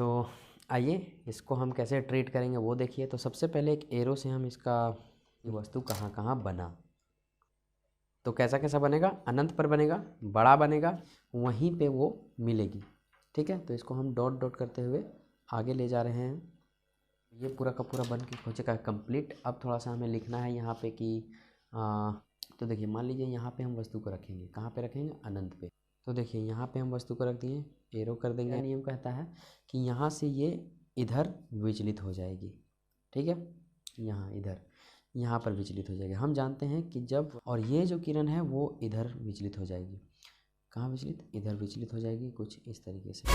तो आइए इसको हम कैसे ट्रीट करेंगे वो देखिए। तो सबसे पहले एक एरो से हम इसका वस्तु कहाँ कहाँ बना, तो कैसा कैसा बनेगा, अनंत पर बनेगा, बड़ा बनेगा, वहीं पे वो मिलेगी। ठीक है, तो इसको हम डॉट डॉट करते हुए आगे ले जा रहे हैं। ये पूरा का पूरा बन के हो चुका है कंप्लीट। अब थोड़ा सा हमें लिखना है यहाँ पे कि तो देखिए मान लीजिए यहाँ पे हम वस्तु को रखेंगे, कहाँ पे रखेंगे, अनंत पे। तो देखिए यहाँ पे हम वस्तु को रख दिए, एरो कर देंगे। नियम कहता है कि यहाँ से ये इधर विचलित हो जाएगी। ठीक है, यहाँ इधर यहाँ पर विचलित हो जाएगी। हम जानते हैं कि जब, और ये जो किरण है वो इधर विचलित हो जाएगी। कहाँ विचलित, इधर विचलित हो जाएगी, कुछ इस तरीके से।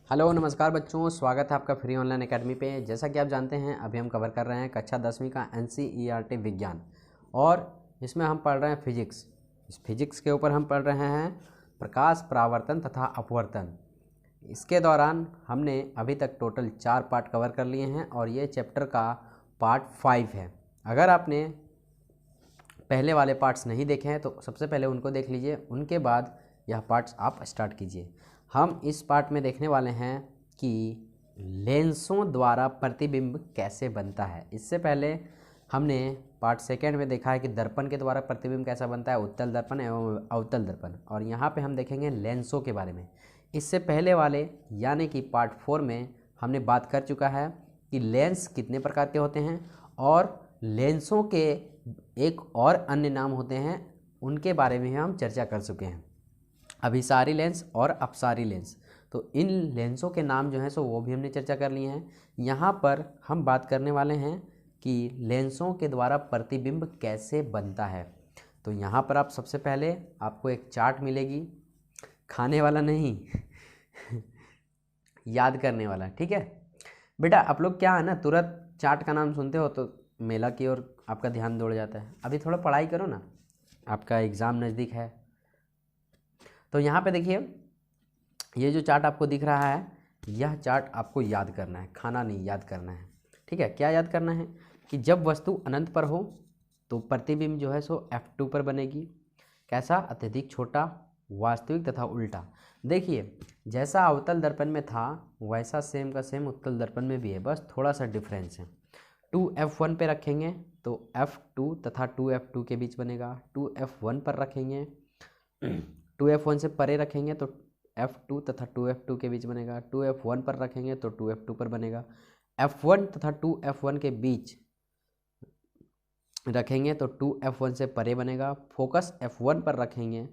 हेलो नमस्कार बच्चों, स्वागत है आपका फ्री ऑनलाइन एकेडमी पे। जैसा कि आप जानते हैं अभी हम कवर कर रहे हैं कक्षा 10वीं का NCERT विज्ञान, और इसमें हम पढ़ रहे हैं फिजिक्स। इस फिजिक्स के ऊपर हम पढ़ रहे हैं प्रकाश परावर्तन तथा अपवर्तन। इसके दौरान हमने अभी तक टोटल 4 पार्ट कवर कर लिए हैं और ये चैप्टर का पार्ट 5 है। अगर आपने पहले वाले पार्ट्स नहीं देखे हैं तो सबसे पहले उनको देख लीजिए, उनके बाद यह पार्ट्स आप स्टार्ट कीजिए। हम इस पार्ट में देखने वाले हैं कि लेंसों द्वारा प्रतिबिंब कैसे बनता है। इससे पहले हमने पार्ट 2 में देखा है कि दर्पण के द्वारा प्रतिबिंब कैसा बनता है, उत्तल दर्पण एवं अवतल दर्पण, और यहाँ पे हम देखेंगे लेंसों के बारे में। इससे पहले वाले यानी कि पार्ट 4 में हमने बात कर चुका है कि लेंस कितने प्रकार के होते हैं, और लेंसों के एक और अन्य नाम होते हैं, उनके बारे में हम चर्चा कर चुके हैं, अभिसारी लेंस और अपसारी लेंस। तो इन लेंसों के नाम जो हैं सो वो भी हमने चर्चा कर लिए हैं। यहाँ पर हम बात करने वाले हैं कि लेंसों के द्वारा प्रतिबिंब कैसे बनता है। तो यहाँ पर आप सबसे पहले आपको एक चार्ट मिलेगी, खाने वाला नहीं याद करने वाला। ठीक है बेटा, आप लोग क्या है ना, तुरंत चार्ट का नाम सुनते हो तो मेला की ओर आपका ध्यान दौड़ जाता है। अभी थोड़ा पढ़ाई करो ना, आपका एग्ज़ाम नज़दीक है। तो यहाँ पे देखिए, ये जो चार्ट आपको दिख रहा है, यह चार्ट आपको याद करना है, खाना नहीं, याद करना है। ठीक है, क्या याद करना है कि जब वस्तु अनंत पर हो तो प्रतिबिंब जो है सो F2 पर बनेगी। कैसा, अत्यधिक छोटा, वास्तविक तथा उल्टा। देखिए जैसा अवतल दर्पण में था वैसा सेम का सेम उत्तल दर्पण में भी है, बस थोड़ा सा डिफरेंस है। 2F1 पे रखेंगे तो F2 तथा 2F2 के बीच बनेगा। 2F1 पर रखेंगे, 2F1 से परे रखेंगे तो F2 तथा 2F2 के बीच बनेगा। 2F1 पर रखेंगे तो 2F2 पर बनेगा। F1 तथा 2F1 के बीच रखेंगे तो 2F1 से परे बनेगा। फोकस F1 पर रखेंगे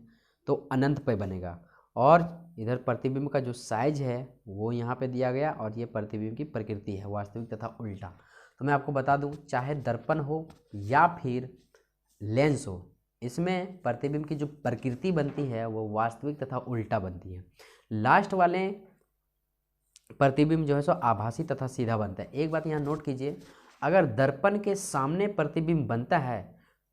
तो अनंत पे बनेगा। और इधर प्रतिबिंब का जो साइज है वो यहाँ पे दिया गया, और ये प्रतिबिंब की प्रकृति है, वास्तविक तथा उल्टा। तो मैं आपको बता दूं, चाहे दर्पण हो या फिर लेंस हो, इसमें प्रतिबिंब की जो प्रकृति बनती है वो वास्तविक तथा उल्टा बनती है। लास्ट वाले प्रतिबिंब जो है सो आभासी तथा सीधा बनता है। एक बात यहाँ नोट कीजिए, अगर दर्पण के सामने प्रतिबिंब बनता है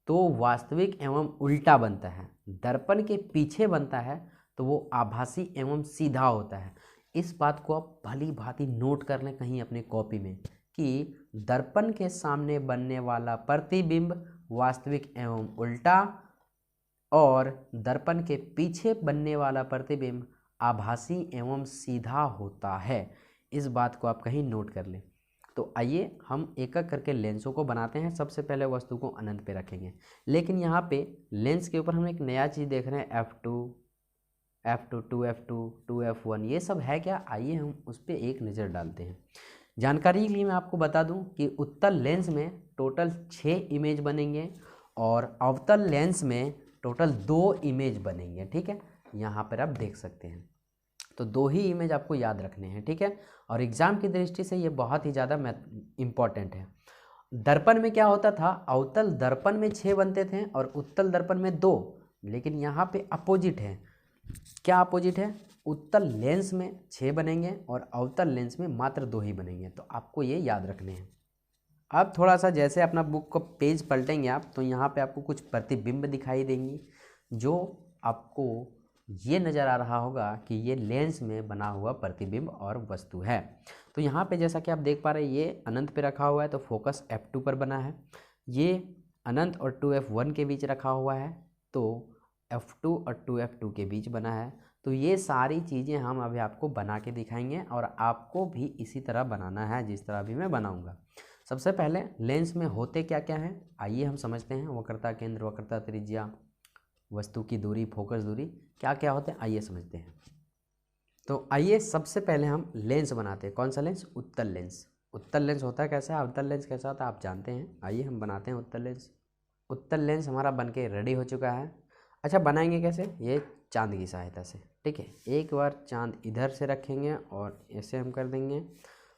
तो वास्तविक एवं उल्टा बनता है, दर्पण के पीछे बनता है तो वो आभासी एवं सीधा होता है। इस बात को आप भली भांति नोट कर लें कहीं अपने कॉपी में कि दर्पण के सामने बनने वाला प्रतिबिंब वास्तविक एवं उल्टा, और दर्पण के पीछे बनने वाला प्रतिबिंब आभासी एवं सीधा होता है। इस बात को आप कहीं नोट कर लें। तो आइए हम एक एक करके लेंसों को बनाते हैं। सबसे पहले वस्तु को अनंत पे रखेंगे, लेकिन यहाँ पे लेंस के ऊपर हम एक नया चीज़ देख रहे हैं, F2, 2F2, 2F1, ये सब है क्या, आइए हम उस पर एक नज़र डालते हैं। जानकारी के लिए मैं आपको बता दूं कि उत्तल लेंस में टोटल 6 इमेज बनेंगे और अवतल लेंस में टोटल 2 इमेज बनेंगे। ठीक है, यहाँ पर आप देख सकते हैं। तो 2 ही इमेज आपको याद रखने हैं। ठीक है, और एग्ज़ाम की दृष्टि से ये बहुत ही ज़्यादा इम्पॉर्टेंट है। दर्पण में क्या होता था, अवतल दर्पण में 6 बनते थे और उत्तल दर्पण में 2, लेकिन यहाँ पे अपोजिट है। क्या अपोजिट है, उत्तल लेंस में 6 बनेंगे और अवतल लेंस में मात्र 2 ही बनेंगे। तो आपको ये याद रखने हैं। अब थोड़ा सा जैसे अपना बुक को पेज पलटेंगे आप, तो यहाँ पे आपको कुछ प्रतिबिंब दिखाई देंगी, जो आपको ये नज़र आ रहा होगा कि ये लेंस में बना हुआ प्रतिबिंब और वस्तु है। तो यहाँ पे जैसा कि आप देख पा रहे हैं, ये अनंत पे रखा हुआ है तो फोकस F2 पर बना है। ये अनंत और 2F1 के बीच रखा हुआ है तो F2 और 2F2 के बीच बना है। तो ये सारी चीज़ें हम अभी आपको बना के दिखाएंगे और आपको भी इसी तरह बनाना है जिस तरह अभी मैं बनाऊंगा। सबसे पहले लेंस में होते क्या क्या हैं आइए हम समझते हैं। वक्रता केंद्र, वक्रता त्रिज्या, वस्तु की दूरी, फोकस दूरी, क्या क्या होते हैं आइए समझते हैं। तो आइए सबसे पहले हम लेंस बनाते हैं। कौन सा लेंस? उत्तल लेंस। उत्तल लेंस होता है कैसा है, अवतल लेंस कैसा होता है आप जानते हैं। आइए हम बनाते हैं उत्तल लेंस। उत्तल लेंस हमारा बनके रेडी हो चुका है। अच्छा बनाएंगे कैसे? ये चांद की सहायता से, ठीक है। एक बार चांद इधर से रखेंगे और ऐसे हम कर देंगे,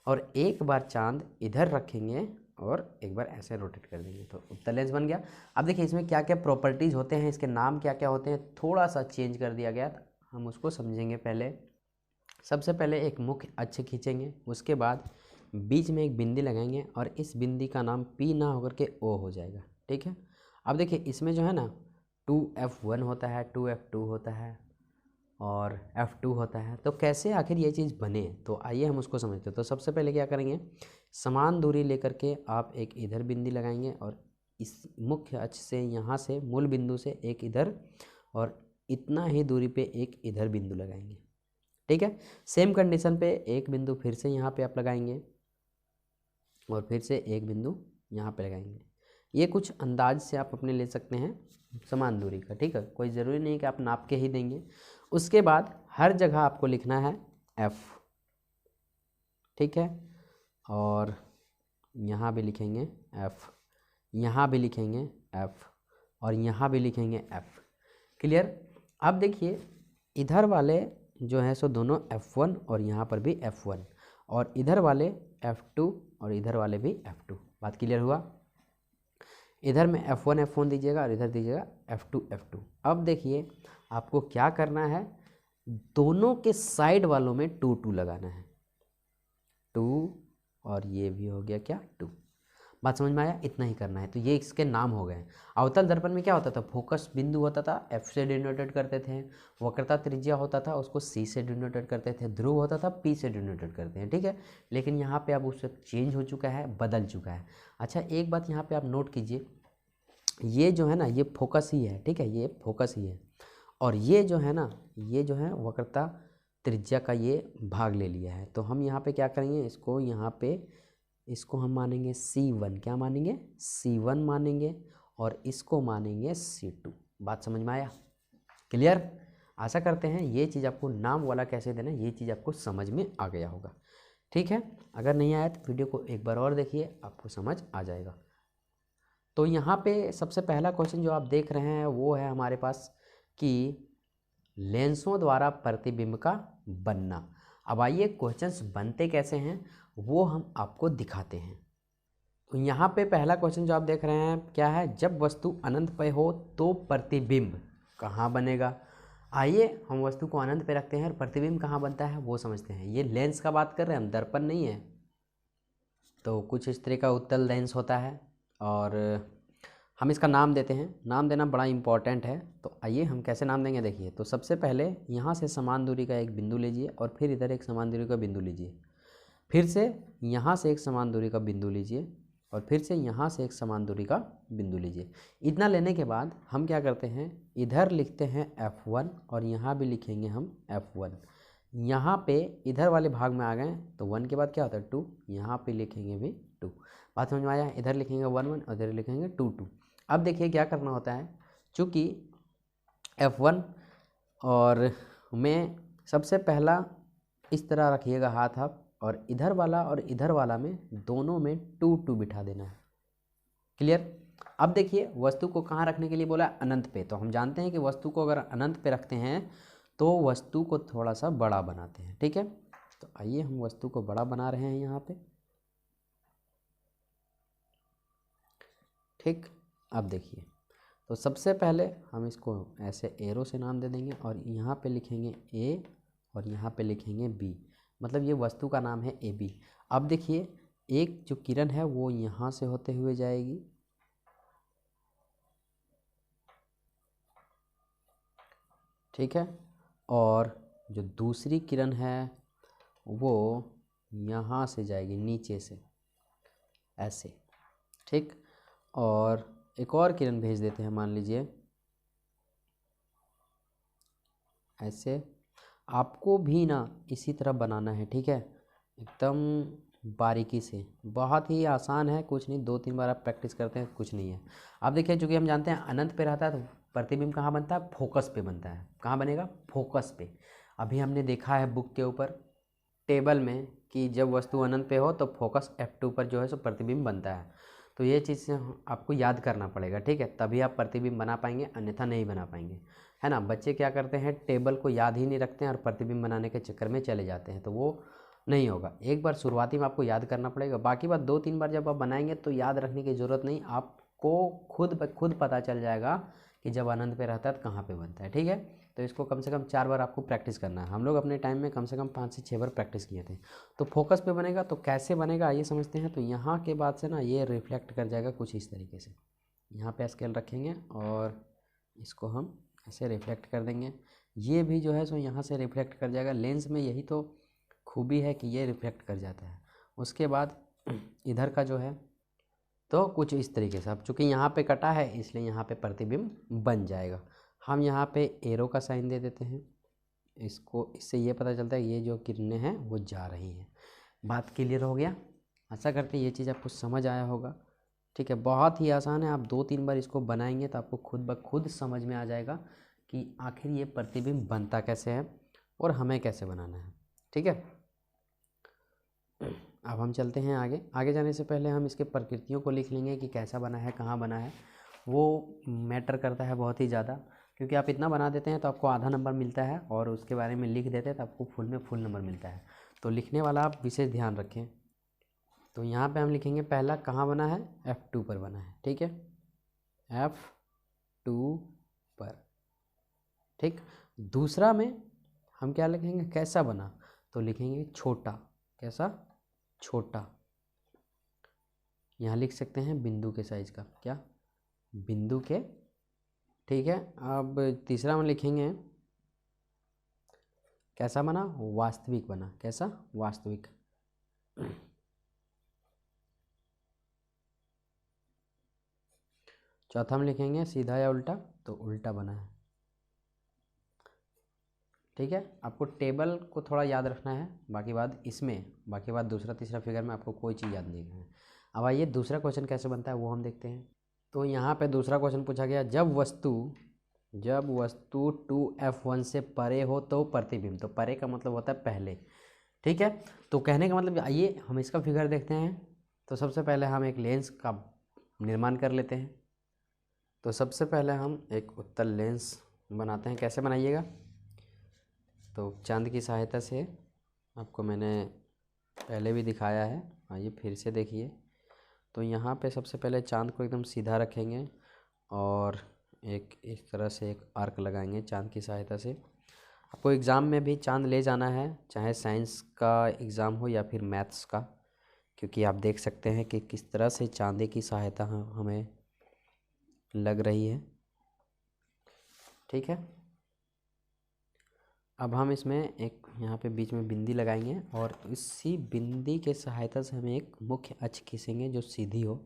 और एक बार चांद इधर रखेंगे और एक बार ऐसे रोटेट कर देंगे, तो उत्तल लेंस बन गया। अब देखिए इसमें क्या क्या प्रॉपर्टीज़ होते हैं, इसके नाम क्या क्या होते हैं, थोड़ा सा चेंज कर दिया गया, हम उसको समझेंगे। पहले सबसे पहले एक मुख्य अक्ष खींचेंगे, उसके बाद बीच में एक बिंदी लगाएंगे और इस बिंदी का नाम P ना होकर के O हो जाएगा, ठीक है। अब देखिए इसमें जो है ना 2F1 होता है, 2F2 होता है और F2 होता है। तो कैसे आखिर ये चीज़ बने, तो आइए हम उसको समझते हैं। तो सबसे पहले क्या करेंगे, समान दूरी लेकर के आप एक इधर बिंदी लगाएंगे और इस मुख्य अक्ष से यहाँ से मूल बिंदु से एक इधर और इतना ही दूरी पे एक इधर बिंदु लगाएंगे, ठीक है। सेम कंडीशन पे एक बिंदु फिर से यहाँ पे आप लगाएंगे और फिर से एक बिंदु यहाँ पे लगाएंगे। ये कुछ अंदाज से आप अपने ले सकते हैं समान दूरी का, ठीक है। कोई ज़रूरी नहीं कि आप नाप के ही देंगे। उसके बाद हर जगह आपको लिखना है F, ठीक है। और यहाँ भी लिखेंगे F, यहाँ भी लिखेंगे F और यहाँ भी लिखेंगे F। क्लियर? अब देखिए इधर वाले जो है सो दोनों F1 और यहाँ पर भी F1 और इधर वाले F2 और इधर वाले भी F2। बात क्लियर हुआ? इधर में F1 दीजिएगा और इधर दीजिएगा F2। अब देखिए आपको क्या करना है, दोनों के साइड वालों में 2 लगाना है, 2 और ये भी हो गया क्या 2। बात समझ में आया? इतना ही करना है। तो ये इसके नाम हो गए। अवतल दर्पण में क्या होता था, फोकस बिंदु होता था F से डिनोटेड करते थे, वक्रता त्रिज्या होता था उसको C से डिनोटेड करते थे, ध्रुव होता था P से डिनोटेड करते हैं, ठीक है। लेकिन यहाँ पे अब उससे चेंज हो चुका है, बदल चुका है। अच्छा एक बात यहाँ पे आप नोट कीजिए, ये जो है ना ये फोकस ही है, ठीक है, ये फोकस ही है। और ये जो है ना ये जो है वक्रता त्रिज्या का ये भाग ले लिया है। तो हम यहाँ पे क्या करेंगे, इसको यहाँ पे इसको हम मानेंगे C1। क्या मानेंगे? C1 मानेंगे और इसको मानेंगे C2। बात समझ में आया? क्लियर? आशा करते हैं ये चीज़ आपको नाम वाला कैसे देना ये चीज़ आपको समझ में आ गया होगा, ठीक है। अगर नहीं आया तो वीडियो को एक बार और देखिए, आपको समझ आ जाएगा। तो यहाँ पे सबसे पहला क्वेश्चन जो आप देख रहे हैं वो है हमारे पास कि लेंसों द्वारा प्रतिबिंब का बनना। अब आइए क्वेश्चंस बनते कैसे हैं वो हम आपको दिखाते हैं। तो यहाँ पे पहला क्वेश्चन जो आप देख रहे हैं क्या है, जब वस्तु अनंत पे हो तो प्रतिबिंब कहाँ बनेगा। आइए हम वस्तु को अनंत पे रखते हैं और प्रतिबिंब कहाँ बनता है वो समझते हैं। ये लेंस का बात कर रहे हैं हम, दर्पण नहीं है। तो कुछ इस तरह का उत्तल लेंस होता है और हम इसका नाम देते हैं। नाम देना बड़ा इम्पॉर्टेंट है। तो आइए हम कैसे नाम देंगे देखिए। तो सबसे पहले यहाँ से समान दूरी का एक बिंदु लीजिए और फिर इधर एक समान दूरी का बिंदु लीजिए, फिर से यहाँ से एक समान दूरी का बिंदु लीजिए और फिर से यहाँ से एक समान दूरी का बिंदु लीजिए। इतना लेने के बाद हम क्या करते हैं, इधर लिखते हैं F1 और यहाँ भी लिखेंगे हम F1। यहाँ पे इधर वाले भाग में आ गए तो 1 के बाद क्या होता है 2, यहाँ पे लिखेंगे भी 2। बात समझ में आया? इधर लिखेंगे 1 1 और इधर लिखेंगे 2 2। अब देखिए क्या करना होता है, चूँकि F1 और में सबसे पहला इस तरह रखिएगा हाथ आप, और इधर वाला में दोनों में 2 2 बिठा देना है। क्लियर? अब देखिए वस्तु को कहाँ रखने के लिए बोला, अनंत पे। तो हम जानते हैं कि वस्तु को अगर अनंत पे रखते हैं तो वस्तु को थोड़ा सा बड़ा बनाते हैं, ठीक है। तो आइए हम वस्तु को बड़ा बना रहे हैं यहाँ पे, ठीक। अब देखिए तो सबसे पहले हम इसको ऐसे एरो से नाम दे देंगे और यहाँ पे लिखेंगे A और यहाँ पे लिखेंगे B, मतलब ये वस्तु का नाम है AB। अब देखिए एक जो किरण है वो यहाँ से होते हुए जाएगी, ठीक है, और जो दूसरी किरण है वो यहाँ से जाएगी नीचे से ऐसे, ठीक। और एक और किरण भेज देते हैं, मान लीजिए ऐसे आपको भी ना इसी तरह बनाना है, ठीक है, एकदम बारीकी से। बहुत ही आसान है, कुछ नहीं, 2-3 बार आप प्रैक्टिस करते हैं कुछ नहीं है। अब देखिए, चूँकि हम जानते हैं अनंत पे रहता है तो प्रतिबिंब कहाँ बनता है, फोकस पे बनता है। कहाँ बनेगा, फोकस पे। अभी हमने देखा है बुक के ऊपर टेबल में कि जब वस्तु अनंत पे हो तो फोकस F2 पर जो है सो प्रतिबिंब बनता है। तो ये चीज़ से आपको याद करना पड़ेगा, ठीक है, तभी आप प्रतिबिंब बना पाएंगे, अन्यथा नहीं बना पाएंगे, है ना। बच्चे क्या करते हैं, टेबल को याद ही नहीं रखते हैं और प्रतिबिंब बनाने के चक्कर में चले जाते हैं, तो वो नहीं होगा। एक बार शुरुआती में आपको याद करना पड़ेगा, बाकी बात 2-3 बार जब आप बनाएंगे तो याद रखने की ज़रूरत नहीं, आपको खुद ब खुद पता चल जाएगा कि जब अनंत पे रहता है तो कहाँ पे बनता है, ठीक है। तो इसको कम से कम 4 बार आपको प्रैक्टिस करना है। हम लोग अपने टाइम में कम से कम 5 से 6 बार प्रैक्टिस किए थे। तो फोकस पे बनेगा तो कैसे बनेगा आइए समझते हैं। तो यहाँ के बाद से ना ये रिफ्लेक्ट कर जाएगा कुछ इस तरीके से। यहाँ पे स्केल रखेंगे और इसको हम ऐसे रिफ्लेक्ट कर देंगे। ये भी जो है सो यहाँ से रिफ्लेक्ट कर जाएगा। लेंस में यही तो खूबी है कि ये रिफ्लेक्ट कर जाता है। उसके बाद इधर का जो है तो कुछ इस तरीके से, अब चूँकि यहाँ पे कटा है इसलिए यहाँ पे प्रतिबिंब बन जाएगा। हम यहाँ पे एरो का साइन दे देते हैं इसको, इससे ये पता चलता है ये जो किरणें हैं वो जा रही हैं। बात क्लियर हो गया। आशा करते हैं ये चीज़ आपको समझ आया होगा, ठीक है। बहुत ही आसान है, आप 2-3 बार इसको बनाएंगे तो आपको खुद ब खुद समझ में आ जाएगा कि आखिर ये प्रतिबिंब बनता कैसे है और हमें कैसे बनाना है, ठीक है। अब हम चलते हैं आगे। आगे जाने से पहले हम इसके प्रकृतियों को लिख लेंगे कि कैसा बना है, कहाँ बना है। वो मैटर करता है बहुत ही ज़्यादा, क्योंकि आप इतना बना देते हैं तो आपको आधा नंबर मिलता है और उसके बारे में लिख देते हैं तो आपको फुल में फुल नंबर मिलता है। तो लिखने वाला आप विशेष ध्यान रखें। तो यहाँ पे हम लिखेंगे पहला कहाँ बना है, F2 पर बना है, ठीक है, F2 पर, ठीक। दूसरा में हम क्या लिखेंगे, कैसा बना, तो लिखेंगे छोटा। कैसा, छोटा। यहाँ लिख सकते हैं बिंदु के साइज का, क्या, बिंदु के, ठीक है। अब तीसरा में लिखेंगे कैसा बना, वास्तविक बना। कैसा, वास्तविक। चौथा में लिखेंगे सीधा या उल्टा, तो उल्टा बना है, ठीक है। आपको टेबल को थोड़ा याद रखना है, बाकी बात दूसरा तीसरा फिगर में आपको कोई चीज़ याद नहीं है। अब आइए दूसरा क्वेश्चन कैसे बनता है वो हम देखते हैं। तो यहाँ पे दूसरा क्वेश्चन पूछा गया, जब वस्तु 2F1 से परे हो तो प्रतिबिंब। तो परे का मतलब होता है पहले, ठीक है। तो कहने का मतलब, आइए हम इसका फिगर देखते हैं। तो सबसे पहले हम एक लेंस का निर्माण कर लेते हैं। तो सबसे पहले हम एक उत्तल लेंस बनाते हैं। कैसे बनाइएगा, तो चांद की सहायता से, आपको मैंने पहले भी दिखाया है, आइए फिर से देखिए। तो यहाँ पे सबसे पहले चांद को एकदम सीधा रखेंगे और एक इस तरह से एक आर्क लगाएंगे चांद की सहायता से। आपको एग्ज़ाम में भी चांद ले जाना है, चाहे साइंस का एग्ज़ाम हो या फिर मैथ्स का, क्योंकि आप देख सकते हैं कि किस तरह से चांदी की सहायता हमें लग रही है, ठीक है। अब हम इसमें एक यहाँ पे बीच में बिंदी लगाएंगे और इसी बिंदी के सहायता से हमें एक मुख्य अक्ष खींचेंगे जो सीधी हो।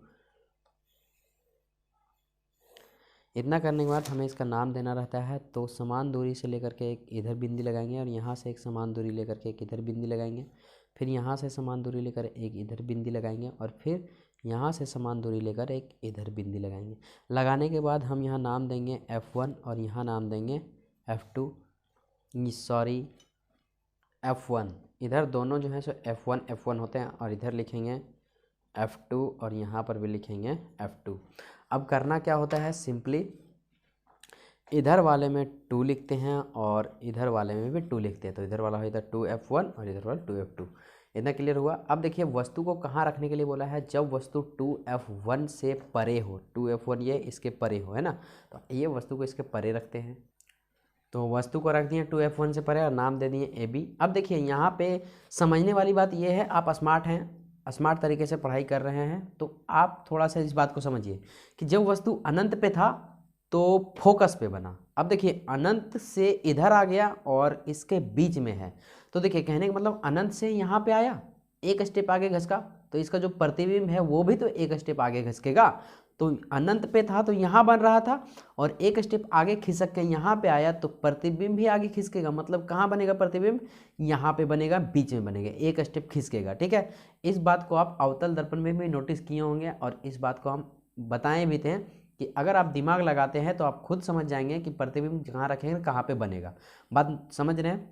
इतना करने के बाद हमें इसका नाम देना रहता है। तो समान दूरी से लेकर के एक इधर बिंदी लगाएंगे और यहाँ से एक समान दूरी लेकर के एक इधर बिंदी लगाएंगे, फिर यहाँ से समान दूरी लेकर एक इधर बिंदी लगाएंगे और फिर यहाँ से समान दूरी लेकर एक इधर बिंदी लगाएंगे। लगाने के बाद हम यहाँ नाम देंगे F1 और यहाँ नाम देंगे F2, सॉरी F1। इधर दोनों जो है सो F1 होते हैं और इधर लिखेंगे F2 और यहाँ पर भी लिखेंगे F2। अब करना क्या होता है, सिंपली इधर वाले में 2 लिखते हैं और इधर वाले में भी 2 लिखते हैं। तो इधर वाला हो इधर 2F1 और इधर वाला 2F2। इतना क्लियर हुआ। अब देखिए वस्तु को कहाँ रखने के लिए बोला है, जब वस्तु 2F1 से परे हो। 2F1 ये इसके परे हो, है ना, तो ये वस्तु को इसके परे रखते हैं। तो वस्तु को रख दिए 2F1 से परे और नाम दे दिए AB। अब देखिए यहाँ पे समझने वाली बात ये है, आप स्मार्ट हैं, स्मार्ट तरीके से पढ़ाई कर रहे हैं, तो आप थोड़ा सा इस बात को समझिए कि जब वस्तु अनंत पे था तो फोकस पे बना। अब देखिए अनंत से इधर आ गया और इसके बीच में है, तो देखिए कहने का मतलब अनंत से यहाँ पे आया, एक स्टेप आगे घसका, तो इसका जो प्रतिबिंब है वो भी तो एक स्टेप आगे घसकेगा। तो अनंत पे था तो यहाँ बन रहा था, और एक स्टेप आगे खिसक के यहाँ पे आया तो प्रतिबिंब भी आगे खिसकेगा। मतलब कहाँ बनेगा प्रतिबिंब, यहाँ पे बनेगा, बीच में बनेगा, एक स्टेप खिसकेगा। ठीक है, इस बात को आप अवतल दर्पण में भी नोटिस किए होंगे, और इस बात को हम बताए भी थे कि अगर आप दिमाग लगाते हैं तो आप खुद समझ जाएंगे कि प्रतिबिंब जहाँ रखेंगे कहाँ पे बनेगा। बात समझ रहे हैं?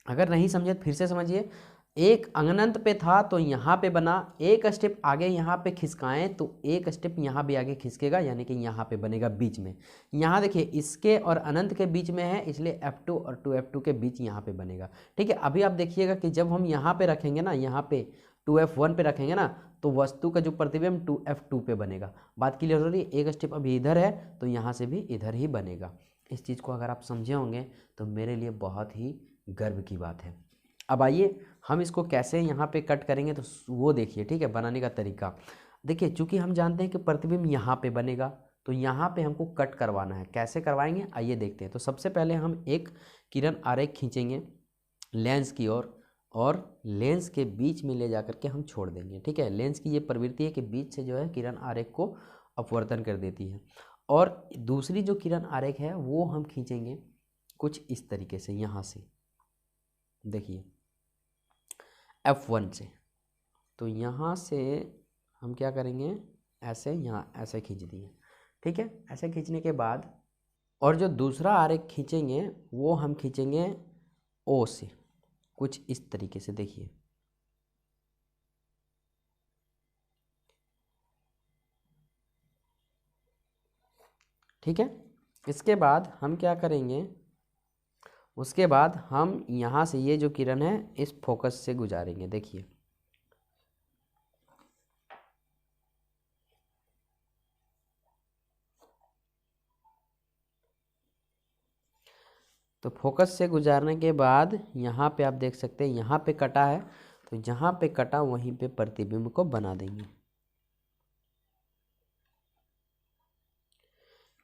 अगर नहीं समझे तो फिर से समझिए। एक अनंत पे था तो यहाँ पे बना, एक स्टेप आगे यहाँ पे खिसकाएं तो एक स्टेप यहाँ भी आगे खिसकेगा, यानी कि यहाँ पे बनेगा बीच में। यहाँ देखिए इसके और अनंत के बीच में है, इसलिए F2 और 2F2 के बीच यहाँ पे बनेगा। ठीक है, अभी आप देखिएगा कि जब हम यहाँ पे रखेंगे ना, यहाँ पे 2F1 पे रखेंगे ना, तो वस्तु का जो प्रतिबिंब 2F2 पे बनेगा। बात क्लियर हो रही है? एक स्टेप अभी इधर है तो यहाँ से भी इधर ही बनेगा। इस चीज़ को अगर आप समझे होंगे तो मेरे लिए बहुत ही गर्व की बात है। अब आइए हम इसको कैसे यहाँ पे कट करेंगे तो वो देखिए। ठीक है, बनाने का तरीका देखिए। चूंकि हम जानते हैं कि प्रतिबिंब यहाँ पे बनेगा तो यहाँ पे हमको कट करवाना है। कैसे करवाएंगे आइए देखते हैं। तो सबसे पहले हम एक किरण आरेख खींचेंगे लेंस की ओर, और लेंस के बीच में ले जाकर के हम छोड़ देंगे। ठीक है, लेंस की ये प्रवृत्ति है कि बीच से जो है किरण आरेख को अपवर्तन कर देती है। और दूसरी जो किरण आरेख है वो हम खींचेंगे कुछ इस तरीके से, यहाँ से देखिए F1 से। तो यहाँ से हम क्या करेंगे, ऐसे यहाँ ऐसे खींच दिए। ठीक है, ऐसे खींचने के बाद और जो दूसरा आरेख खींचेंगे वो हम खींचेंगे O से, कुछ इस तरीके से देखिए। ठीक है, इसके बाद हम क्या करेंगे, उसके बाद हम यहाँ से ये जो किरण है इस फोकस से गुजारेंगे। देखिए तो फोकस से गुजारने के बाद यहाँ पे आप देख सकते हैं यहाँ पे कटा है, तो जहाँ पे कटा वहीं पे प्रतिबिंब को बना देंगे।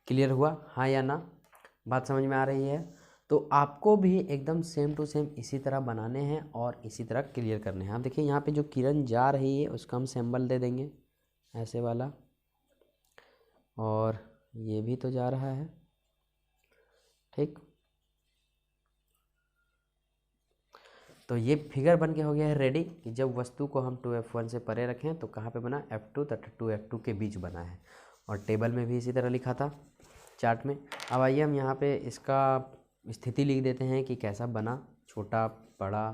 क्लियर हुआ, हाँ या ना? बात समझ में आ रही है? तो आपको भी एकदम सेम टू सेम इसी तरह बनाने हैं और इसी तरह क्लियर करने हैं। आप देखिए यहाँ पे जो किरण जा रही है उसका हम सिंबल दे देंगे ऐसे वाला, और ये भी तो जा रहा है। ठीक, तो ये फिगर बन के हो गया है रेडी कि जब वस्तु को हम 2F1 से परे रखें तो कहाँ पे बना, F2 तथा 2F2 के बीच बना है, और टेबल में भी इसी तरह लिखा था चार्ट में। अब आइए हम यहाँ पे इसका स्थिति लिख देते हैं कि कैसा बना, छोटा बड़ा।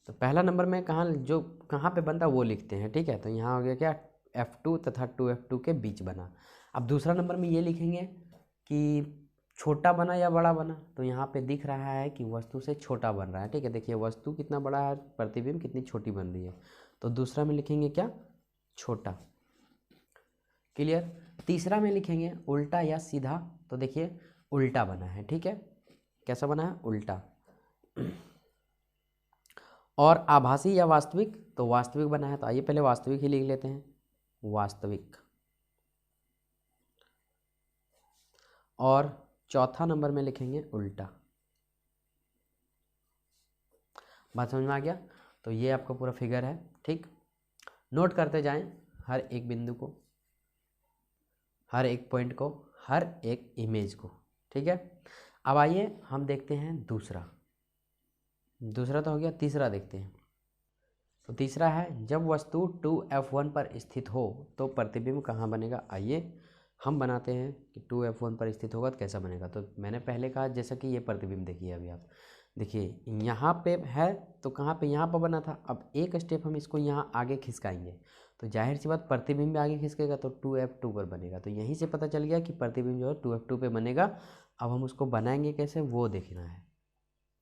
तो पहला नंबर में कहाँ पे बनता वो लिखते हैं। ठीक है, तो यहाँ हो गया क्या, F2 तथा 2F2 के बीच बना। अब दूसरा नंबर में ये लिखेंगे कि छोटा बना या बड़ा बना, तो यहाँ पे दिख रहा है कि वस्तु से छोटा बन रहा है। ठीक है, देखिए वस्तु कितना बड़ा है, प्रतिबिंब कितनी छोटी बन रही है, तो दूसरा में लिखेंगे क्या, छोटा। क्लियर? तीसरा में लिखेंगे उल्टा या सीधा, तो देखिए उल्टा बना है। ठीक है, कैसा बना है, उल्टा। और आभासी या वास्तविक, तो वास्तविक बना है, तो आइए पहले वास्तविक ही लिख लेते हैं, वास्तविक। और चौथा नंबर में लिखेंगे उल्टा। बात समझ में आ गया? तो ये आपका पूरा फिगर है। ठीक, नोट करते जाएं हर एक बिंदु को, हर एक पॉइंट को, हर एक इमेज को। ठीक है, अब आइए हम देखते हैं दूसरा तो हो गया, तीसरा देखते हैं। तो तीसरा है जब वस्तु 2F1 पर स्थित हो तो प्रतिबिंब कहाँ बनेगा। आइए हम बनाते हैं कि 2F1 पर स्थित होगा तो कैसा बनेगा। तो मैंने पहले कहा जैसा कि ये प्रतिबिंब देखिए, अभी आप देखिए यहाँ पे है तो कहाँ पे, यहाँ पर बना था। अब एक स्टेप हम इसको यहाँ आगे खिसकाएंगे तो जाहिर सी बात प्रतिबिंब भी आगे खिसकेगा तो 2F2 पर बनेगा। तो यहीं से पता चल गया कि प्रतिबिंब जो है 2F2 पे बनेगा। अब हम उसको बनाएंगे कैसे वो देखना है।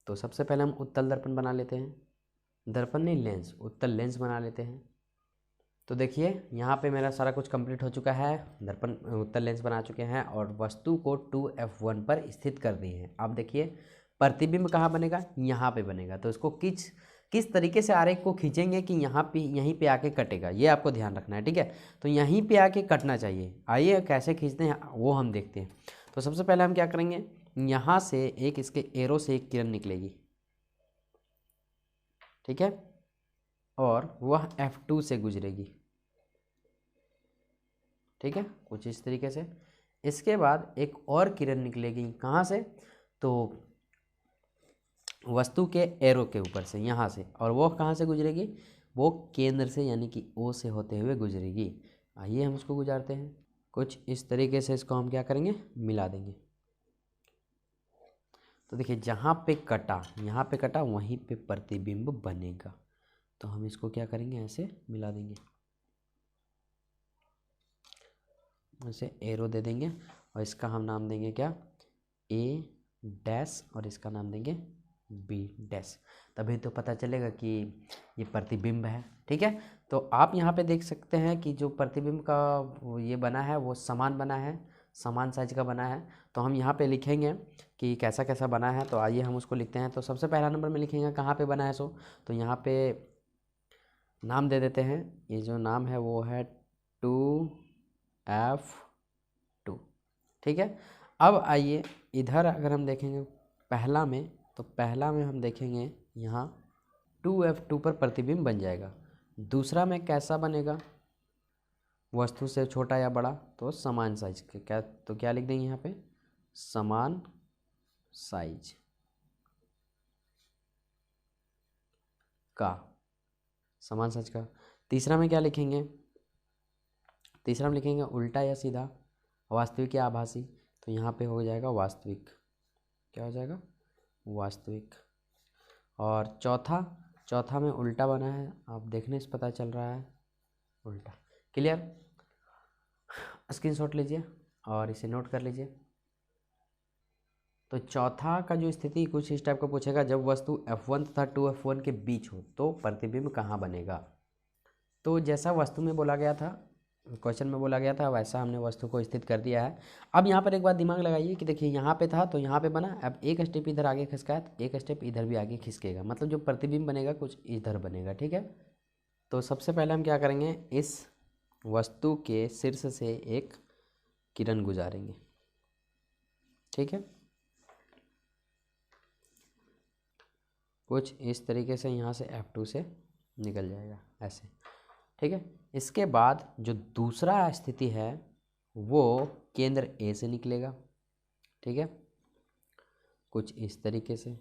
तो सबसे पहले हम उत्तल दर्पण बना लेते हैं, दर्पण नहीं लेंस, उत्तल लेंस बना लेते हैं। तो देखिए यहाँ पे मेरा सारा कुछ कंप्लीट हो चुका है, दर्पण उत्तल लेंस बना चुके हैं और वस्तु को 2F1 पर स्थित कर दिए हैं। अब देखिए प्रतिबिंब कहाँ बनेगा, यहाँ पे बनेगा। तो इसको किस तरीके से आरेख को खींचेंगे कि यहीं पे आके कटेगा, ये आपको ध्यान रखना है। ठीक है, तो यहीं पे आके कटना चाहिए। आइए कैसे खींचते हैं वो हम देखते हैं। तो सबसे पहले हम क्या करेंगे, यहाँ से एक इसके एरो से एक किरण निकलेगी। ठीक है, और वह F2 से गुजरेगी। ठीक है, कुछ इस तरीके से। इसके बाद एक और किरण निकलेगी, कहाँ से, तो वस्तु के एरो के ऊपर से, यहाँ से, और वो कहाँ से गुजरेगी, वो केंद्र से यानी कि ओ से होते हुए गुजरेगी। आइए हम उसको गुजारते हैं। कुछ इस तरीके से इसको हम क्या करेंगे, मिला देंगे। तो देखिए जहाँ पे कटा, यहाँ पे कटा, वहीं पे प्रतिबिंब बनेगा। तो हम इसको क्या करेंगे, ऐसे मिला देंगे, ऐसे एरो दे देंगे, और इसका हम नाम देंगे क्या, ए डैश, और इसका नाम देंगे बी डैश। तभी तो पता चलेगा कि ये प्रतिबिंब है। ठीक है, तो आप यहाँ पे देख सकते हैं कि जो प्रतिबिंब का ये बना है वो समान बना है, समान साइज का बना है। तो हम यहाँ पे लिखेंगे कि कैसा कैसा बना है। तो आइए हम उसको लिखते हैं। तो सबसे पहला नंबर में लिखेंगे कहाँ पे बना है, सो तो यहाँ पे नाम दे देते हैं। ये जो नाम है वो है 2F2। ठीक है, अब आइए इधर अगर हम देखेंगे पहला में, तो पहला में हम देखेंगे यहाँ 2F2 पर प्रतिबिंब बन जाएगा। दूसरा में कैसा बनेगा, वस्तु से छोटा या बड़ा, तो समान साइज के, क्या तो क्या लिख देंगे यहाँ पे, समान साइज का, समान साइज का। तीसरा में क्या लिखेंगे, तीसरा में लिखेंगे उल्टा या सीधा, वास्तविक या आभासी। तो यहाँ पे हो जाएगा वास्तविक, क्या हो जाएगा, वास्तविक। और चौथा, चौथा में उल्टा बना है, आप देखने से पता चल रहा है उल्टा। क्लियर, स्क्रीनशॉट लीजिए और इसे नोट कर लीजिए। तो चौथा का जो स्थिति कुछ इस टाइप का पूछेगा, जब वस्तु F1 तथा 2F1 के बीच हो तो प्रतिबिंब कहाँ बनेगा। तो जैसा वस्तु में बोला गया था, क्वेश्चन में बोला गया था, वैसा हमने वस्तु को स्थित कर दिया है। अब यहाँ पर एक बात दिमाग लगाइए कि देखिए यहाँ पे था तो यहाँ पे बना, अब एक स्टेप इधर आगे खिसका तो एक स्टेप इधर भी आगे खिसकेगा, मतलब जो प्रतिबिंब बनेगा कुछ इधर बनेगा। ठीक है, तो सबसे पहले हम क्या करेंगे, इस वस्तु के शीर्ष से एक किरण गुजारेंगे। ठीक है, कुछ इस तरीके से यहाँ से F2 से निकल जाएगा ऐसे। ठीक है, इसके बाद जो दूसरा स्थिति है वो केंद्र ए से निकलेगा। ठीक है, कुछ इस तरीके से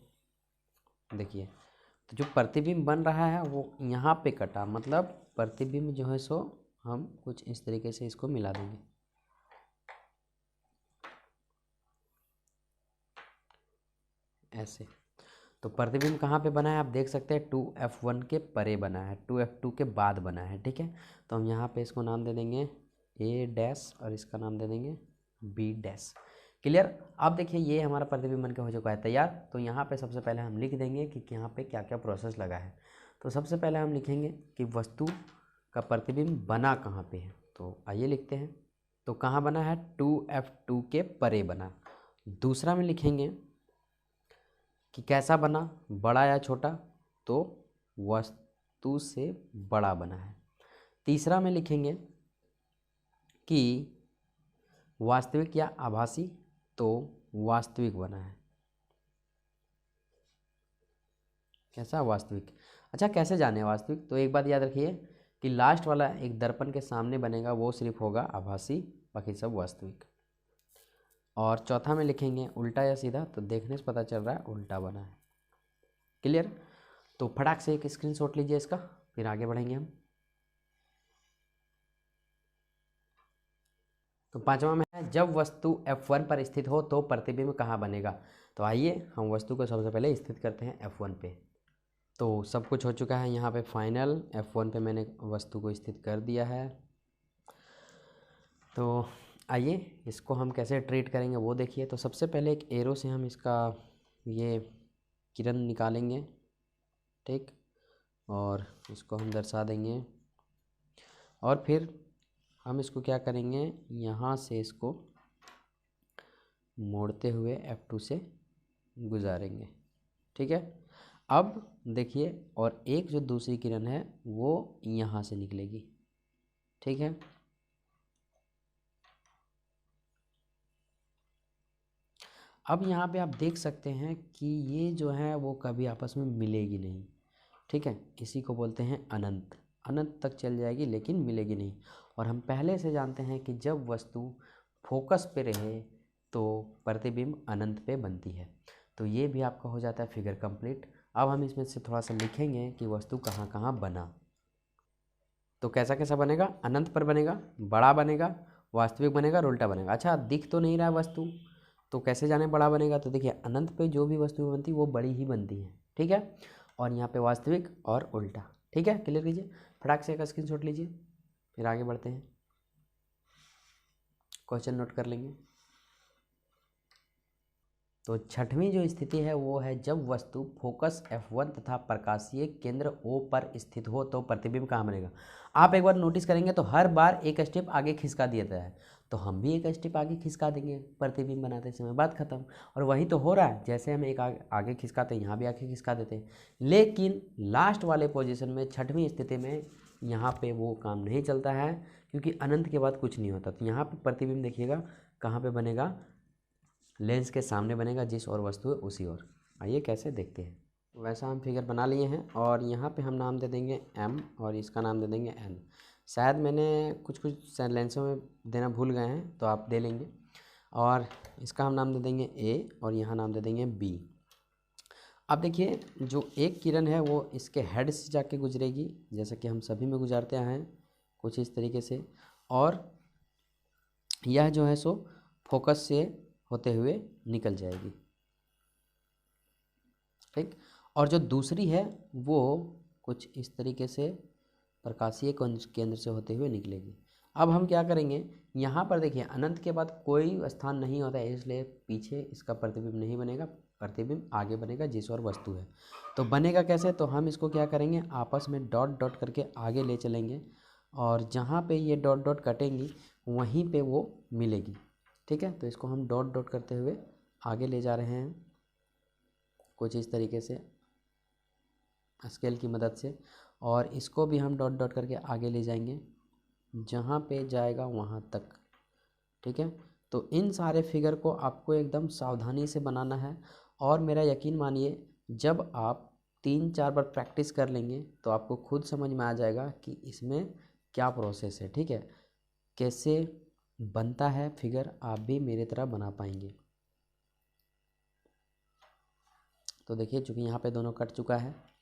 देखिए, तो जो प्रतिबिंब बन रहा है वो यहाँ पे कटा, मतलब प्रतिबिंब जो है सो हम कुछ इस तरीके से इसको मिला देंगे ऐसे। तो प्रतिबिंब कहाँ पे बना है, आप देख सकते हैं 2F1 के परे बना है, 2F2 के बाद बना है। ठीक है, तो हम यहाँ पे इसको नाम दे देंगे ए डैश और इसका नाम दे देंगे बी डैश। क्लियर, अब देखिए ये हमारा प्रतिबिंब बन के हो चुका है तैयार। तो यहाँ पे सबसे पहले हम लिख देंगे कि यहाँ पे क्या क्या प्रोसेस लगा है। तो सबसे पहले हम लिखेंगे कि वस्तु का प्रतिबिंब बना कहाँ पे है। तो आइए लिखते हैं, तो कहाँ बना है, 2F2 के परे बना। दूसरा में लिखेंगे कि कैसा बना, बड़ा या छोटा, तो वस्तु से बड़ा बना है। तीसरा में लिखेंगे कि वास्तविक या आभासी, तो वास्तविक बना है। कैसा, वास्तविक। अच्छा, कैसे जाने वास्तविक, तो एक बात याद रखिए कि लास्ट वाला एक दर्पण के सामने बनेगा, वो सिर्फ होगा आभासी, बाकी सब वास्तविक। और चौथा में लिखेंगे उल्टा या सीधा, तो देखने से पता चल रहा है उल्टा बना है। क्लियर, तो फटाक से एक स्क्रीनशॉट लीजिए इसका, फिर आगे बढ़ेंगे हम। तो पांचवा में है, जब वस्तु F1 पर स्थित हो तो प्रतिबिंब कहाँ बनेगा। तो आइए हम वस्तु को सबसे पहले स्थित करते हैं F1 पे। तो सब कुछ हो चुका है यहाँ पे फाइनल, F1 पे मैंने वस्तु को स्थित कर दिया है। तो आइए इसको हम कैसे ट्रीट करेंगे वो देखिए। तो सबसे पहले एक एरो से हम इसका ये किरण निकालेंगे, ठीक, और इसको हम दर्शा देंगे, और फिर हम इसको क्या करेंगे, यहाँ से इसको मोड़ते हुए F2 से गुजारेंगे। ठीक है, अब देखिए, और एक जो दूसरी किरण है वो यहाँ से निकलेगी। ठीक है, अब यहाँ पे आप देख सकते हैं कि ये जो है वो कभी आपस में मिलेगी नहीं। ठीक है, इसी को बोलते हैं अनंत, अनंत तक चल जाएगी लेकिन मिलेगी नहीं। और हम पहले से जानते हैं कि जब वस्तु फोकस पे रहे तो प्रतिबिंब अनंत पे बनती है। तो ये भी आपका हो जाता है फिगर कंप्लीट। अब हम इसमें से थोड़ा सा लिखेंगे कि वस्तु कहाँ कहाँ बना। तो कैसा कैसा बनेगा, अनंत पर बनेगा, बड़ा बनेगा, वास्तविक बनेगा और उल्टा बनेगा। अच्छा, दिख तो नहीं रहा है वस्तु, तो कैसे जाने बड़ा बनेगा। तो देखिए अनंत पे जो भी वस्तु बनती है वो बड़ी ही बनती है, ठीक है। और यहाँ पे वास्तविक और उल्टा, ठीक है। क्लियर कीजिए, फटाक से एक स्क्रीनशॉट लीजिए, फिर आगे बढ़ते हैं, क्वेश्चन नोट कर लेंगे। तो छठवीं जो स्थिति है वो है जब वस्तु फोकस F1 तथा प्रकाशीय केंद्र O पर स्थित हो तो प्रतिबिंब कहाँ बनेगा। आप एक बार नोटिस करेंगे तो हर बार एक स्टेप आगे खिसका दिया जाता है, तो हम भी एक स्टेप आगे खिसका देंगे प्रतिबिंब बनाते समय, बात खत्म। और वही तो हो रहा है, जैसे हम एक आगे खिसकाते हैं यहाँ भी आगे खिसका देते हैं। लेकिन लास्ट वाले पोजीशन में छठवीं स्थिति में यहाँ पे वो काम नहीं चलता है, क्योंकि अनंत के बाद कुछ नहीं होता। तो यहाँ पे प्रतिबिंब देखिएगा कहाँ पे बनेगा, लेंस के सामने बनेगा, जिस और वस्तु है उसी ओर। आइए कैसे देखते हैं। वैसा हम फिगर बना लिए हैं और यहाँ पे हम नाम दे देंगे M और इसका नाम दे देंगे N। शायद मैंने कुछ कुछ लेंसों में देना भूल गए हैं, तो आप दे लेंगे। और इसका हम नाम दे देंगे A और यहाँ नाम दे देंगे B। अब देखिए जो एक किरण है वो इसके हेड से जाके गुजरेगी, जैसा कि हम सभी में गुजारते हैं कुछ इस तरीके से, और यह जो है सो फोकस से होते हुए निकल जाएगी, ठीक। और जो दूसरी है वो कुछ इस तरीके से प्रकाशीय केंद्र से होते हुए निकलेगी। अब हम क्या करेंगे, यहाँ पर देखिए अनंत के बाद कोई स्थान नहीं होता है, इसलिए पीछे इसका प्रतिबिंब नहीं बनेगा, प्रतिबिंब आगे बनेगा जिस और वस्तु है। तो बनेगा कैसे, तो हम इसको क्या करेंगे, आपस में डॉट डॉट करके आगे ले चलेंगे, और जहाँ पे ये डॉट डॉट कटेंगी वहीं पे वो मिलेगी, ठीक है। तो इसको हम डॉट डॉट करते हुए आगे ले जा रहे हैं कुछ इस तरीके से स्केल की मदद से, और इसको भी हम डॉट डॉट करके आगे ले जाएंगे जहाँ पे जाएगा वहाँ तक, ठीक है। तो इन सारे फिगर को आपको एकदम सावधानी से बनाना है, और मेरा यकीन मानिए जब आप 3-4 बार प्रैक्टिस कर लेंगे तो आपको खुद समझ में आ जाएगा कि इसमें क्या प्रोसेस है, ठीक है। कैसे बनता है फिगर, आप भी मेरे तरह बना पाएंगे। तो देखिए चूँकि यहाँ पे दोनों कट चुका है,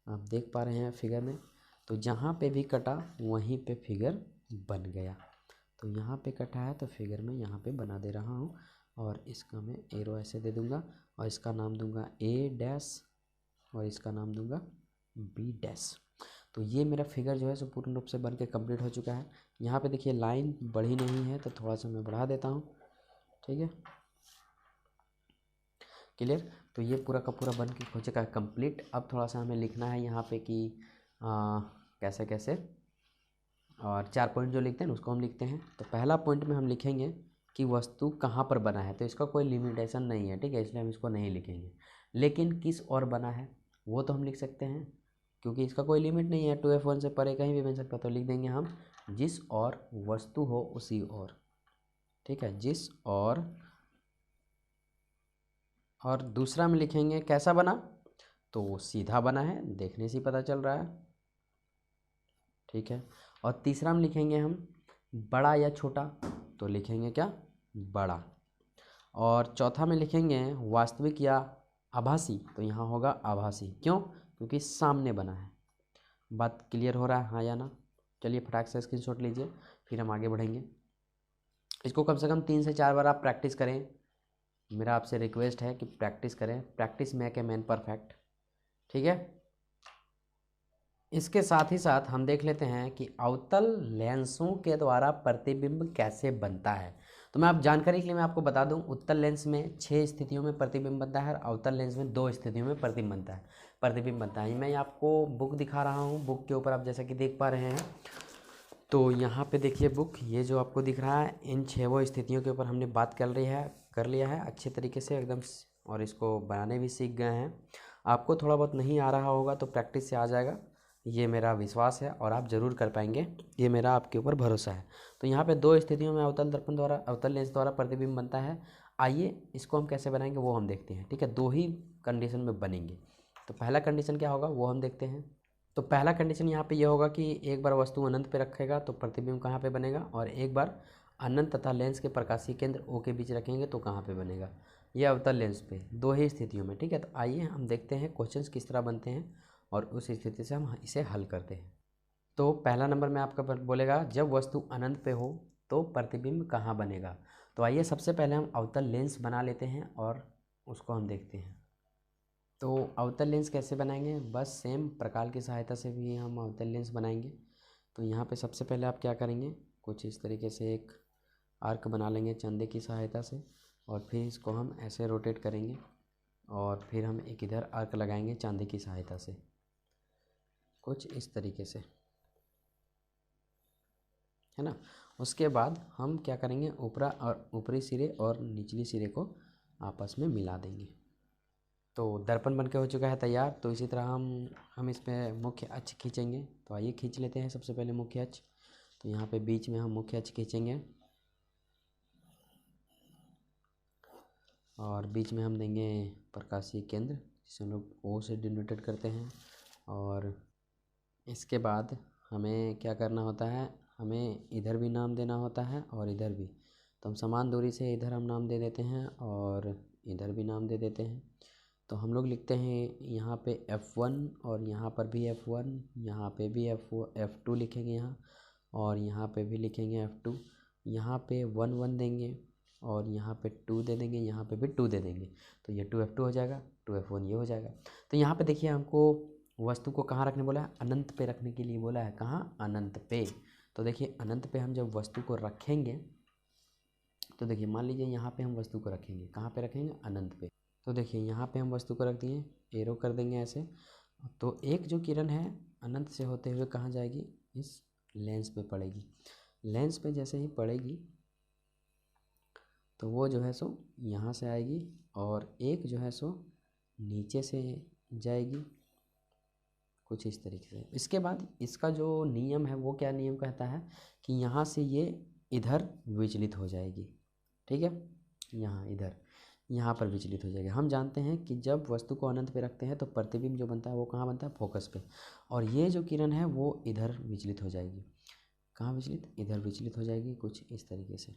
आप देख पा रहे हैं फिगर में, तो जहाँ पे भी कटा वहीं पे फिगर बन गया। तो यहाँ पे कटा है तो फिगर में यहाँ पे बना दे रहा हूँ, और इसका मैं एरो ऐसे दे दूँगा, और इसका नाम दूँगा A' और इसका नाम दूँगा B'। तो ये मेरा फिगर जो है सो पूर्ण रूप से बन के कम्प्लीट हो चुका है। यहाँ पे देखिए लाइन बढ़ी नहीं है, तो थोड़ा सा मैं बढ़ा देता हूँ, ठीक है। क्लियर। तो ये पूरा का पूरा बन के हो चुका है कंप्लीट। अब थोड़ा सा हमें लिखना है यहाँ पे कि कैसे कैसे, और 4 पॉइंट जो लिखते हैं उसको हम लिखते हैं। तो पहला पॉइंट में हम लिखेंगे कि वस्तु कहाँ पर बना है, तो इसका कोई लिमिटेशन नहीं है, ठीक है, इसलिए हम इसको नहीं लिखेंगे। लेकिन किस और बना है वो तो हम लिख सकते हैं, क्योंकि इसका कोई लिमिट नहीं है, 2F1 से परे कहीं भी बन सकता है। तो लिख देंगे हम जिस और वस्तु हो उसी और, ठीक है, जिस और दूसरा में लिखेंगे कैसा बना, तो वो सीधा बना है, देखने से ही पता चल रहा है, ठीक है। और तीसरा में लिखेंगे हम बड़ा या छोटा, तो लिखेंगे क्या, बड़ा। और चौथा में लिखेंगे वास्तविक या आभासी, तो यहाँ होगा आभासी। क्यों, क्योंकि सामने बना है। बात क्लियर हो रहा है, हाँ या ना। चलिए फटाक से स्क्रीनशॉट लीजिए, फिर हम आगे बढ़ेंगे। इसको कम से कम 3 से 4 बार आप प्रैक्टिस करें, मेरा आपसे रिक्वेस्ट है कि प्रैक्टिस करें, practice make a man perfect, ठीक है। इसके साथ ही साथ हम देख लेते हैं कि अवतल लेंसों के द्वारा प्रतिबिंब कैसे बनता है। तो मैं आप जानकारी के लिए मैं आपको बता दूं, उत्तल लेंस में 6 स्थितियों में प्रतिबिंब बनता है, और अवतल लेंस में 2 स्थितियों में प्रतिबिंब बनता है। मैं आपको बुक दिखा रहा हूं, बुक के ऊपर आप जैसा कि देख पा रहे हैं, तो यहाँ पे देखिए बुक, ये जो आपको दिख रहा है, इन 6 स्थितियों के ऊपर हमने बात कर लिया है अच्छे तरीके से एकदम, और इसको बनाने भी सीख गए हैं। आपको थोड़ा बहुत नहीं आ रहा होगा तो प्रैक्टिस से आ जाएगा, ये मेरा विश्वास है, और आप ज़रूर कर पाएंगे, ये मेरा आपके ऊपर भरोसा है। तो यहाँ पे 2 स्थितियों में अवतल लेंस द्वारा प्रतिबिंब बनता है। आइए इसको हम कैसे बनाएंगे वो हम देखते हैं, ठीक है। 2 ही कंडीशन में बनेंगे। तो पहला कंडीशन क्या होगा वो हम देखते हैं। तो पहला कंडीशन यहाँ पे ये होगा कि एक बार वस्तु अनंत पे रखेगा तो प्रतिबिंब कहाँ पे बनेगा, और एक बार अनंत तथा लेंस के प्रकाशीय केंद्र ओ के बीच रखेंगे तो कहाँ पे बनेगा, ये अवतल लेंस पे, दो ही स्थितियों में। ठीक है, तो आइए हम देखते हैं क्वेश्चंस किस तरह बनते हैं और उस स्थिति से हम इसे हल करते हैं। तो पहला नंबर में आपका बोलेगा जब वस्तु अनंत पे हो तो प्रतिबिंब कहाँ बनेगा। तो आइए सबसे पहले हम अवतल लेंस बना लेते हैं और उसको हम देखते हैं। तो अवतल लेंस कैसे बनाएंगे, बस सेम प्रकार की सहायता से भी हम अवतल लेंस बनाएंगे। तो यहाँ पे सबसे पहले आप क्या करेंगे, कुछ इस तरीके से एक आर्क बना लेंगे चंदे की सहायता से, और फिर इसको हम ऐसे रोटेट करेंगे और फिर हम एक इधर आर्क लगाएंगे चांदी की सहायता से, कुछ इस तरीके से, है ना। उसके बाद हम क्या करेंगे, ऊपरी सिरे और निचली सिरे को आपस में मिला देंगे। तो दर्पण बनके हो चुका है तैयार। तो इसी तरह हम इसमें मुख्य अक्ष खींचेंगे। तो आइए खींच लेते हैं सबसे पहले मुख्य अक्ष। तो यहाँ पे बीच में हम मुख्य अक्ष खींचेंगे और बीच में हम देंगे प्रकाशीय केंद्र, जिसे हम लोग ओ से डिनोटेड करते हैं। और इसके बाद हमें क्या करना होता है, हमें इधर भी नाम देना होता है और इधर भी। तो हम समान दूरी से इधर हम नाम दे देते हैं और इधर भी नाम दे देते हैं। तो हम लोग लिखते हैं यहाँ पे F1 और यहाँ पर भी F1, यहाँ पे भी F2 लिखेंगे यहाँ, और यहाँ पे भी लिखेंगे F2। यहाँ पे 1 1 देंगे और यहाँ पे 2 दे देंगे, यहाँ पे भी 2 दे देंगे। तो ये 2F2 हो जाएगा, 2F1 ये हो जाएगा। तो यहाँ पे देखिए हमको वस्तु को कहाँ रखने बोला है, अनंत पे रखने के लिए बोला है। कहाँ, अनंत पे। तो देखिए अनंत पे हम जब वस्तु को रखेंगे तो देखिए मान लीजिए यहाँ पे हम वस्तु को रखेंगे, कहाँ पे रखेंगे, अनंत पे। तो देखिए यहाँ पे हम वस्तु को रख दिए, एरो कर देंगे ऐसे। तो एक जो किरण है अनंत से होते हुए कहाँ जाएगी, इस लेंस पे पड़ेगी। लेंस पे जैसे ही पड़ेगी तो वो जो है सो यहाँ से आएगी और एक जो है सो नीचे से जाएगी, कुछ इस तरीके से। इसके बाद इसका जो नियम है वो क्या नियम कहता है कि यहाँ से ये इधर विचलित हो जाएगी। ठीक है, यहाँ पर विचलित हो जाएगी। हम जानते हैं कि जब वस्तु को अनंत पे रखते हैं तो प्रतिबिंब जो बनता है वो कहाँ बनता है, फोकस पे। और ये जो किरण है वो इधर विचलित हो जाएगी। कहाँ विचलित, इधर विचलित हो जाएगी, कुछ इस तरीके से।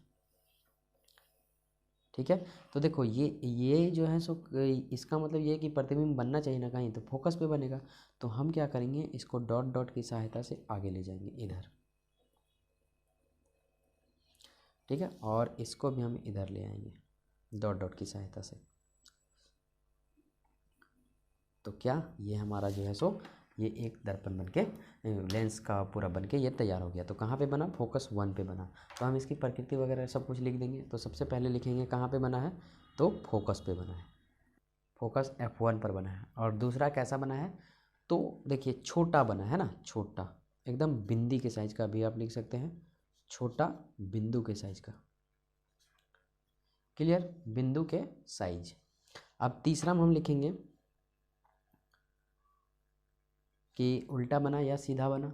ठीक है, तो देखो ये जो है सो इसका मतलब ये है कि प्रतिबिंब बनना चाहिए ना कहीं, तो फोकस पे बनेगा। तो हम क्या करेंगे, इसको डॉट डॉट की सहायता से आगे ले जाएंगे इधर। ठीक है, और इसको भी हम इधर ले आएंगे डॉट डॉट की सहायता से। तो क्या ये हमारा जो है सो ये एक दर्पण बनके लेंस का पूरा बनके ये तैयार हो गया। तो कहाँ पे बना, फोकस 1 पे बना। तो हम इसकी प्रकृति वगैरह सब कुछ लिख देंगे। तो सबसे पहले लिखेंगे कहाँ पे बना है, तो फोकस पे बना है, फोकस F1 पर बना है। और दूसरा कैसा बना है, तो देखिए छोटा बना है ना, छोटा एकदम बिंदी के साइज का भी आप लिख सकते हैं, छोटा बिंदु के साइज का। क्लियर, बिंदु के साइज। अब तीसरा में हम लिखेंगे कि उल्टा बना या सीधा बना।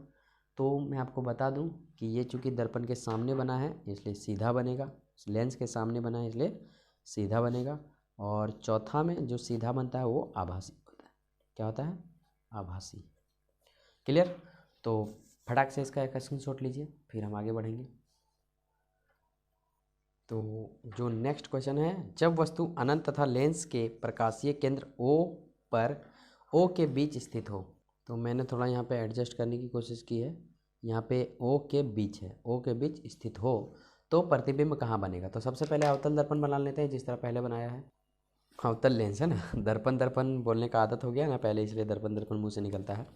तो मैं आपको बता दूं कि ये चूँकि दर्पण के सामने बना है इसलिए सीधा बनेगा, लेंस के सामने बना है इसलिए सीधा बनेगा। और चौथा में जो सीधा बनता है वो आभासी होता है। क्या होता है, आभासी। क्लियर, तो फटाक से इसका एक स्क्रीनशॉट लीजिए, फिर हम आगे बढ़ेंगे। तो जो नेक्स्ट क्वेश्चन है, जब वस्तु अनंत तथा लेंस के प्रकाशीय केंद्र O के बीच स्थित हो। तो मैंने थोड़ा यहाँ पे एडजस्ट करने की कोशिश की है। यहाँ पे O के बीच है, O के बीच स्थित हो तो प्रतिबिंब कहाँ बनेगा। तो सबसे पहले अवतल दर्पण बना लेते हैं जिस तरह पहले बनाया है। अवतल लेंस है ना, दर्पण दर्पण बोलने का आदत हो गया ना पहले, इसलिए दर्पण दर्पण मुँह से निकलता है।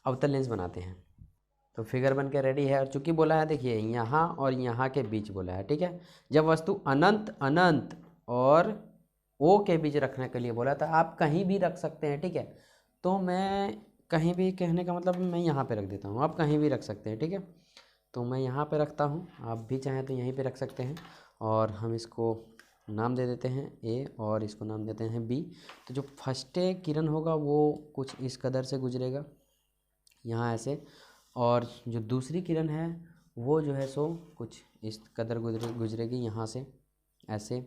अवतल लेंस बनाते हैं। तो फिगर बन के रेडी है। और चूंकि बोला है देखिए यहाँ और यहाँ के बीच बोला है। ठीक है, जब वस्तु अनंत अनंत और O के बीच रखने के लिए बोला था, आप कहीं भी रख सकते हैं। ठीक है, तो मैं कहीं भी कहने का मतलब मैं यहाँ पे रख देता हूँ, आप कहीं भी रख सकते हैं। ठीक है, तो मैं यहाँ पे रखता हूँ, आप भी चाहें तो यहीं पे रख सकते हैं। और हम इसको नाम दे देते हैं A और इसको नाम देते हैं B। तो जो फर्स्ट किरण होगा वो कुछ इस कदर से गुजरेगा यहाँ ऐसे, और जो दूसरी किरण है वो जो है सो कुछ इस कदर गुजरेगी यहाँ से ऐसे।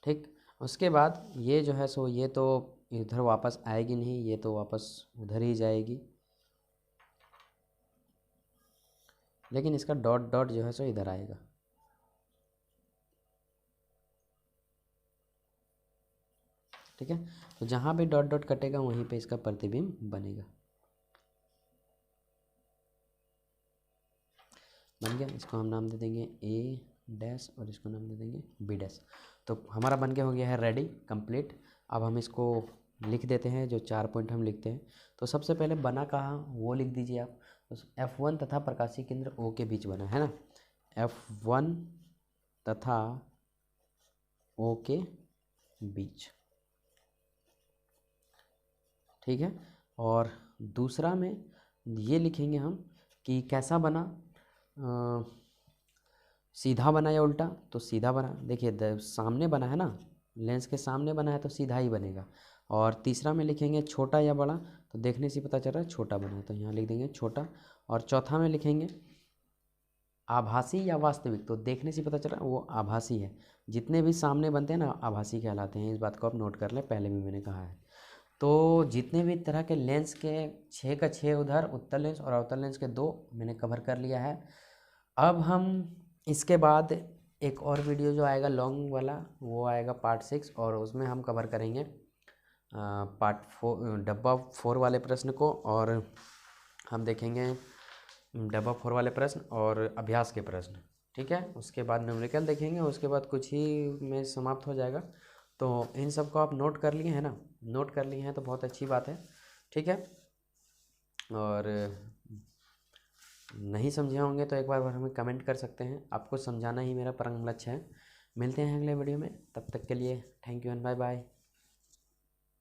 ठीक, उसके बाद ये जो है सो ये तो इधर वापस आएगी नहीं, ये तो वापस उधर ही जाएगी, लेकिन इसका डॉट डॉट जो है सो इधर आएगा। ठीक है, तो जहाँ भी डॉट डॉट कटेगा वहीं पे इसका प्रतिबिंब बनेगा। बन गया, इसको हम नाम दे देंगे ए डैश और इसको नाम दे देंगे बी डैश। तो हमारा बन के हो गया है रेडी कंप्लीट। अब हम इसको लिख देते हैं, जो 4 पॉइंट हम लिखते हैं। तो सबसे पहले बना कहाँ वो लिख दीजिए आप। तो F1 तथा प्रकाशीय केंद्र O के बीच बना है ना, F1 तथा O के बीच। ठीक है, और दूसरा में ये लिखेंगे हम कि कैसा बना, सीधा बना या उल्टा। तो सीधा बना, देखिए सामने बना है ना, लेंस के सामने बना है तो सीधा ही बनेगा। और तीसरा में लिखेंगे छोटा या बड़ा, तो देखने से पता चल रहा है छोटा बना है, तो यहाँ लिख देंगे छोटा। और चौथा में लिखेंगे आभासी या वास्तविक, तो देखने से पता चल रहा है वो आभासी है। जितने भी सामने बनते हैं ना आभासी कहलाते हैं, इस बात को आप नोट कर लें, पहले भी मैंने कहा है। तो जितने भी तरह के लेंस के 6 का 6 उधर उत्तल लेंस और अवतल लेंस के 2 मैंने कवर कर लिया है। अब हम इसके बाद एक और वीडियो जो आएगा लॉन्ग वाला, वो आएगा पार्ट 6, और उसमें हम कवर करेंगे पार्ट 4 डब्बा 4 वाले प्रश्न को, और हम देखेंगे डब्बा 4 वाले प्रश्न और अभ्यास के प्रश्न। ठीक है, उसके बाद न्यूमेरिकल देखेंगे, उसके बाद कुछ ही में समाप्त हो जाएगा। तो इन सब को आप नोट कर लिए हैं ना, नोट कर लिए हैं तो बहुत अच्छी बात है। ठीक है, और नहीं समझे होंगे तो एक बार हमें कमेंट कर सकते हैं, आपको समझाना ही मेरा परम लक्ष्य है। मिलते हैं अगले वीडियो में, तब तक के लिए thank you and bye bye.